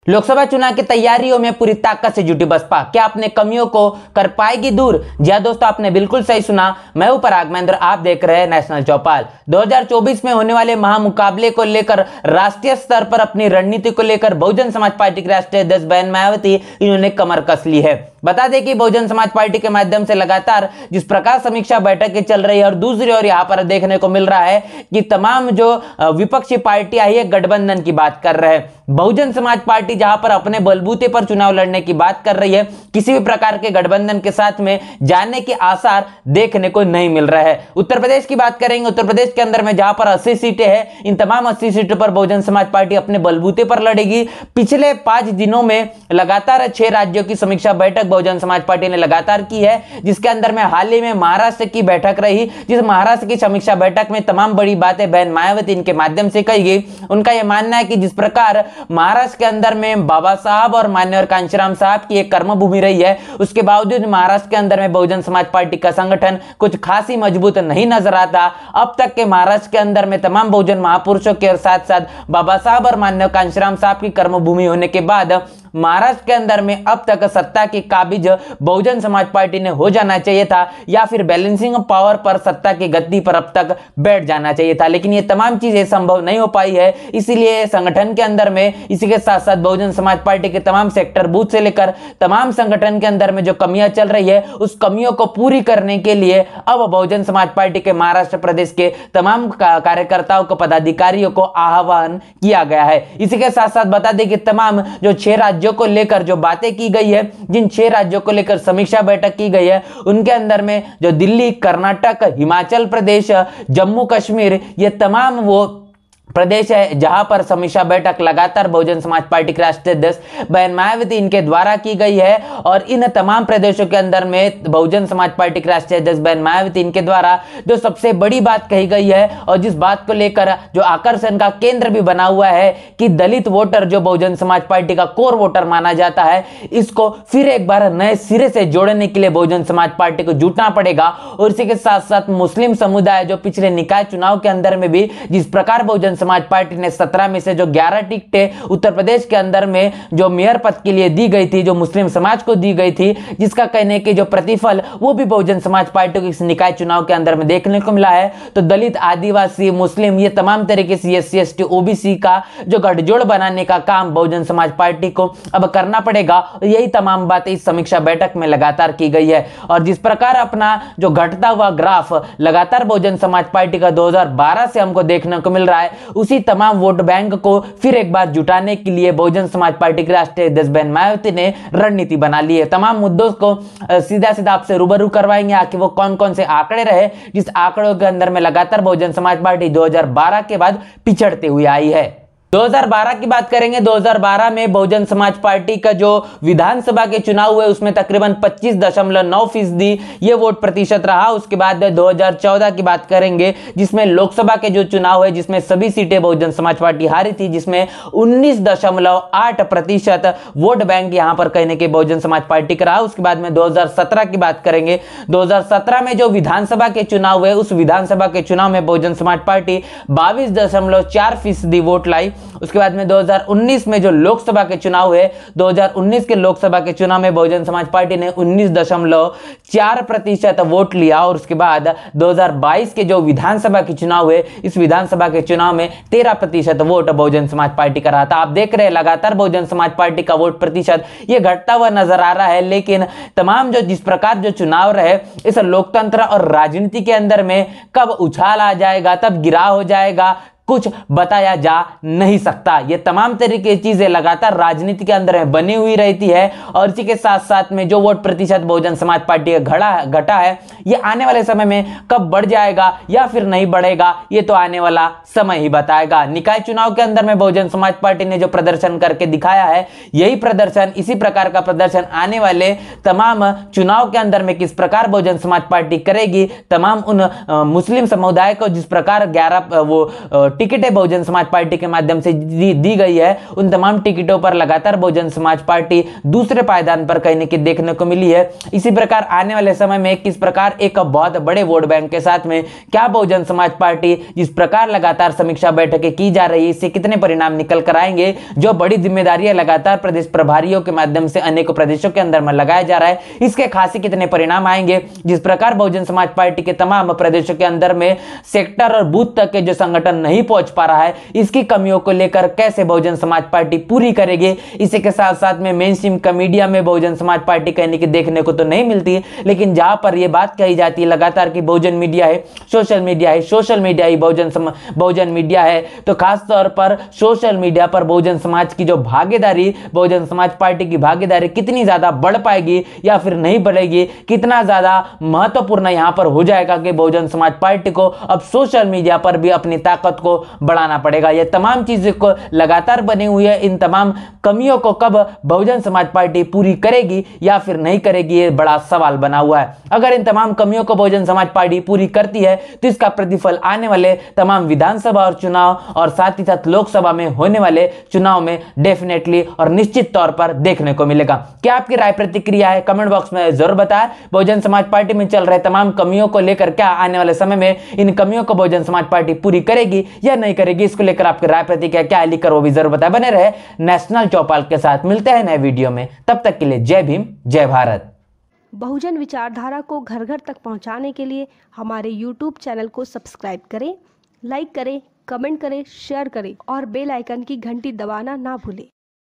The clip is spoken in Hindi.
लोकसभा चुनाव की तैयारियों में पूरी ताकत से जुटी बसपा, क्या अपने कमियों को कर पाएगी दूर? जी हां दोस्तों, आपने बिल्कुल सही सुना। मैं हूं पराग महेंद्र, आप देख रहे हैं नेशनल चौपाल। 2024 में होने वाले महामुकाबले को लेकर राष्ट्रीय स्तर पर अपनी रणनीति को लेकर बहुजन समाज पार्टी की राष्ट्रीय अध्यक्ष बहन मायावती इन्होंने कमर कस ली है। बता दें कि बहुजन समाज पार्टी के माध्यम से लगातार जिस प्रकार समीक्षा बैठकें चल रही है और दूसरी ओर यहां पर देखने को मिल रहा है कि तमाम जो विपक्षी पार्टियां है गठबंधन की बात कर रहे हैं। बहुजन समाज पार्टी जहां पर अपने बलबूते पर चुनाव लड़ने की बात कर रही है, किसी भी प्रकार के गठबंधन के साथ में जाने के आसार देखने को नहीं मिल रहा है। उत्तर प्रदेश की बात करेंगे, उत्तर प्रदेश के अंदर में जहां पर 80 सीटें हैं, इन तमाम 80 सीटों पर बहुजन समाज पार्टी अपने बलबूते पर लड़ेगी। पिछले 5 दिनों में लगातार 6 राज्यों की समीक्षा बैठक बहुजन समाज पार्टी ने लगातार की है, जिसके अंदर में हाल ही में महाराष्ट्र की बैठक रही, जिस महाराष्ट्र की समीक्षा बैठक में तमाम बड़ी बातें बहन मायावती इनके माध्यम से कही गई। उनका यह मानना है कि जिस प्रकार महाराष्ट्र के अंदर में बाबा साहब और मान्यवर कांशीराम साहब की एक कर्मभूमि रही है, उसके बावजूद महाराष्ट्र के अंदर में बहुजन समाज पार्टी का संगठन कुछ खासी मजबूत नहीं नजर आता। अब तक के महाराष्ट्र के अंदर में तमाम बहुजन महापुरुषों के साथ साथ बाबा साहब और मान्यवर कांशीराम साहब की कर्मभूमि होने के बाद महाराष्ट्र के अंदर में अब तक सत्ता की काबिज बहुजन समाज पार्टी ने हो जाना चाहिए था, या फिर बैलेंसिंग पावर पर सत्ता की गद्दी पर अब तक बैठ जाना चाहिए था, लेकिन ये तमाम चीजें संभव नहीं हो पाई है। इसीलिए संगठन के अंदर में इसी के साथ साथ बहुजन समाज पार्टी के तमाम सेक्टर बूथ से लेकर तमाम संगठन के अंदर में जो कमियां चल रही है, उस कमियों को पूरी करने के लिए अब बहुजन समाज पार्टी के महाराष्ट्र प्रदेश के तमाम कार्यकर्ताओं को, पदाधिकारियों को आह्वान किया गया है। इसी के साथ साथ बता दें कि तमाम जो 6 राज्यों को लेकर जो बातें की गई है, जिन 6 राज्यों को लेकर समीक्षा बैठक की गई है, उनके अंदर में जो दिल्ली, कर्नाटक, हिमाचल प्रदेश, जम्मू कश्मीर, ये तमाम वो प्रदेश है जहां पर समीक्षा बैठक लगातार बहुजन समाज पार्टी के राष्ट्रीय अध्यक्ष बहन मायावती इनके द्वारा की गई है। और इन तमाम प्रदेशों के अंदर में बहुजन समाज पार्टी के राष्ट्रीय अध्यक्ष बहन मायावती इनके द्वारा जो सबसे बड़ी बात कही गई है और जिस बात को लेकर जो आकर्षण का केंद्र भी बना हुआ है कि दलित वोटर जो बहुजन समाज पार्टी का कोर वोटर माना जाता है, इसको फिर एक बार नए सिरे से जोड़ने के लिए बहुजन समाज पार्टी को जुटना पड़ेगा। और इसी के साथ साथ मुस्लिम समुदाय जो पिछले निकाय चुनाव के अंदर में भी जिस प्रकार बहुजन समाज पार्टी ने 17 में से जो 11 टिकटें उत्तर प्रदेश के अंदर में जो मेयर पद के लिए दी गई थी, जो मुस्लिम समाज को दी गई थी, जिसका कहने के जो प्रतिफल वो भी बहुजन समाज पार्टी के इस निकाय चुनाव के अंदर में देखने को मिला है। तो दलित, आदिवासी, मुस्लिम, ये तमाम तरीके से SC ST OBC का जो गठजोड़ बनाने का काम बहुजन समाज पार्टी को अब करना पड़ेगा। यही तमाम बातें इस समीक्षा बैठक में लगातार की गई है। और जिस प्रकार अपना जो घटता हुआ ग्राफ लगातार बहुजन समाज पार्टी का 2012 से हमको देखने को मिल रहा है, उसी तमाम वोट बैंक को फिर एक बार जुटाने के लिए बहुजन समाज पार्टी के राष्ट्रीय अध्यक्ष बहन मायावती ने रणनीति बना ली है। तमाम मुद्दों को सीधा सीधा आपसे रूबरू करवाएंगे, आखिर वो कौन कौन से आंकड़े रहे जिस आंकड़ों के अंदर में लगातार बहुजन समाज पार्टी 2012 के बाद पिछड़ते हुए आई है। 2012 की बात करेंगे, 2012 में बहुजन समाज पार्टी का जो विधानसभा के चुनाव हुए उसमें तकरीबन 25.9% ये वोट प्रतिशत रहा। उसके बाद 2014 की बात करेंगे जिसमें लोकसभा के जो चुनाव है, जिसमें सभी सीटें बहुजन समाज पार्टी हारी थी, जिसमें 19.8% वोट बैंक यहां पर कहने के बहुजन समाज पार्टी का रहा। उसके बाद में 2017 की बात करेंगे, 2017 में जो विधानसभा के चुनाव हुए, उस विधानसभा के चुनाव में बहुजन समाज पार्टी 22.4% वोट लाई। उसके बाद में 2019 में जो लोकसभा के चुनाव है, 2019 के लोकसभा के चुनाव में बहुजन समाज पार्टी ने 19.4% वोट लिया। और उसके बाद 2022 के जो विधानसभा के चुनाव हुए, इस विधानसभा के चुनाव में 13% वोट बहुजन समाज पार्टी का रहा था। आप देख रहे हैं लगातार बहुजन समाज पार्टी का वोट प्रतिशत ये घटता हुआ नजर आ रहा है। लेकिन तमाम जो जिस प्रकार जो चुनाव रहे, इस लोकतंत्र और राजनीति के अंदर में कब उछाल आ जाएगा, तब गिराव हो जाएगा, कुछ बताया जा नहीं सकता। ये तमाम तरीके की चीजें लगातार राजनीति के अंदर में बनी हुई रहती है। और इसी के साथ साथ में जो वोट प्रतिशत बहुजन समाज पार्टी का घटा है, ये आने वाले समय में कब बढ़ जाएगा या फिर नहीं बढ़ेगा, ये तो आने वाला समय ही बताएगा। निकाय चुनाव के अंदर में बहुजन समाज पार्टी ने जो प्रदर्शन करके दिखाया है, यही प्रदर्शन, इसी प्रकार का प्रदर्शन आने वाले तमाम चुनाव के अंदर में किस प्रकार बहुजन समाज पार्टी करेगी। तमाम उन मुस्लिम समुदाय को जिस प्रकार 11 टिकटें बहुजन समाज पार्टी के माध्यम से दी गई है, उन तमाम टिकटों पर लगातार बहुजन समाज पार्टी दूसरे पायदान पर कहीं न कहीं देखने को मिली है। इसी प्रकार आने वाले समय में किस प्रकार एक बहुत बड़े वोट बैंक के साथ में क्या बहुजन समाज पार्टी जिस प्रकार लगातार समीक्षा बैठकें की जा रही है, इससे कितने परिणाम निकल कर आएंगे, जो बड़ी जिम्मेदारियां लगातार प्रदेश प्रभारियों के माध्यम से अनेकों प्रदेशों के अंदर में लगाया जा रहा है, इसके खासी कितने परिणाम आएंगे। जिस प्रकार बहुजन समाज पार्टी के तमाम प्रदेशों के अंदर में सेक्टर और बूथ तक के जो संगठन नहीं पहुंच पा रहा है, इसकी कमियों को लेकर कैसे बहुजन समाज पार्टी पूरी करेगी। इसी के साथ साथ में मेन स्ट्रीम मीडिया में बहुजन समाज पार्टी कहने की देखने को तो नहीं मिलती, लेकिन जहां पर यह बात कही जाती है लगातार कि बहुजन मीडिया है, सोशल मीडिया है, सोशल मीडिया ही बहुजन मीडिया है, तो खास तौर पर सोशल मीडिया पर बहुजन समाज की जो भागीदारी, बहुजन समाज पार्टी की भागीदारी कितनी ज्यादा बढ़ पाएगी या फिर नहीं बढ़ेगी, कितना ज्यादा महत्वपूर्ण यहां पर हो जाएगा कि बहुजन समाज पार्टी को अब सोशल मीडिया पर भी अपनी ताकत को बढ़ाना पड़ेगा। यह तमाम चीजें को लगातार बनी हुई है, इन तमाम कमियों को कब बहुजन समाज पार्टी पूरी करेगी या फिर नहीं करेगी, यह बड़ा सवाल बना हुआ है। अगर इन तमाम कमियों को बहुजन समाज पार्टी पूरी करती है तो इसका प्रतिफल आने वाले तमाम विधानसभा और चुनाव और साथ ही साथ लोकसभा में होने वाले चुनाव में डेफिनेटली और निश्चित तौर पर देखने को मिलेगा। क्या आपकी राय प्रतिक्रिया है, कमेंट बॉक्स में जरूर बताएं। बहुजन समाज पार्टी में चल रहे तमाम कमियों को लेकर क्या आने वाले समय में इन कमियों को बहुजन समाज पार्टी पूरी करेगी या नहीं करेगी, इसको लेकर आपकी राय प्रतिक्रिया क्या है लिखकर वो भी जरूर बताएं। बने रहे नेशनल चौपाल के साथ, मिलते हैं नए वीडियो में, तब तक के लिए जय भीम जय भारत। बहुजन विचारधारा को घर घर तक पहुंचाने के लिए हमारे YouTube चैनल को सब्सक्राइब करें, लाइक करें, कमेंट करें, शेयर करें और बेल आइकन की घंटी दबाना ना भूलें।